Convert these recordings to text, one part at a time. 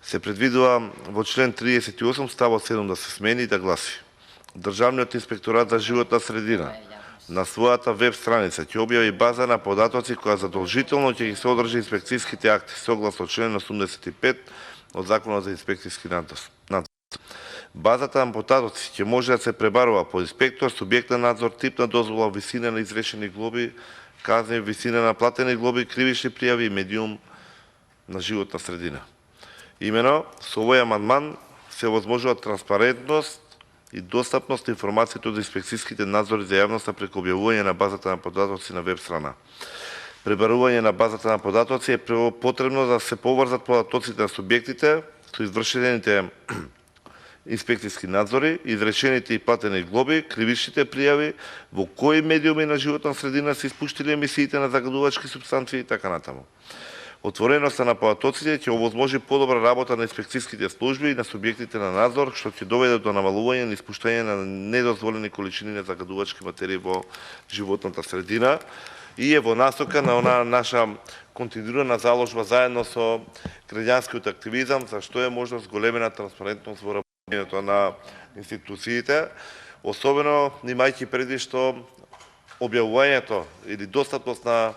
се предвидува во член 38 ставот 7 да се смени и да гласи: Државниот инспекторат за животна средина на својата веб страница ќе објави база на податоци која задолжително ќе ги содржи инспекцијските акти согласно член 85 од Законот за инспекцијски надзор. Базата на податоци ќе може да се пребарува по инспектор, субјект на надзор, тип на дозвола, висина на изрешени глоби, казни, висина на платени глоби, кривични пријави и медиум на животна средина. Имено, со овој амандман се овозможува транспарентност и достапност на информацијата од инспекцијските надзори за јавноста преку објавување на базата на податоци на веб страна. Пребарување на базата на податоци е потребно да се поврзат податоците на субјектите со извршените инспекцијски надзори, изречените и платени глоби, кривичните пријави, во кои медиуми на животна средина се испуштили емисиите на загадувачки супстанции и така натаму. Отвореноста на податоците ќе овозможи подобра работа на инспекцијските служби и на субјектите на надзор, што ќе доведе до намалување на испуштање на недозволени количини на загадувачки материи во животната средина и е во насока на она наша континуирана заложба заедно со граѓанскиот активизам, за што е можност големена транспарентност во работењето на институциите, особено имајќи преди што објавувањето или достапност на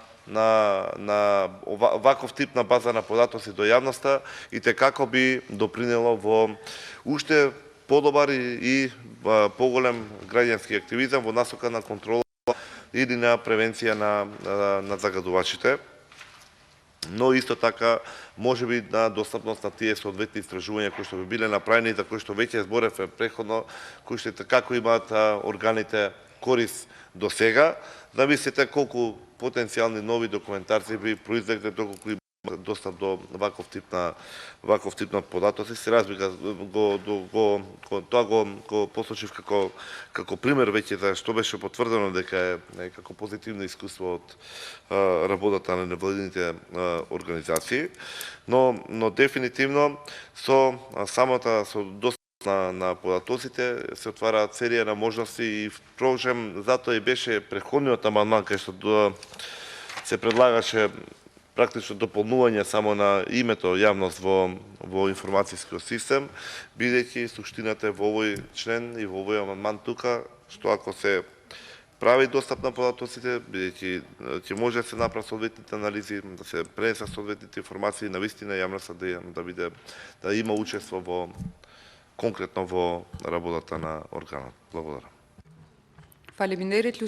ваков тип на база на податоци до јавноста и како би допринело во уште подобар и поголем граѓански активизам во насока на контрола или на превенција на загадувачите. Но исто така можеби на достапност на тие соодветни истражувања кои што би биле направени, за кои што веќе зборевме претходно, кои што како имаат органите корис до сега, да мислите колку потенцијални нови документарци би произлегле доколку има достап до ваков тип на податоци. Се разбира, тоа го посочив како пример веќе за што беше потврдено дека е како позитивно искуство од работата на невладините организации, но дефинитивно со на податоците се отвараат серија на можности и продолжам, затоа и беше преходниот амандман кај што се предлагаше практично дополнување само на името јавност во информацијскиот систем, бидејќи суштината е во овој член и во овој амандман тука, што ако се прави достап на податоците, бидејќи ќе може да се направат соодветните анализи, да се пренесат соодветните информации, навистина јавноста да има учество конкретно во работата на органот. Благодарам. Faleminderit,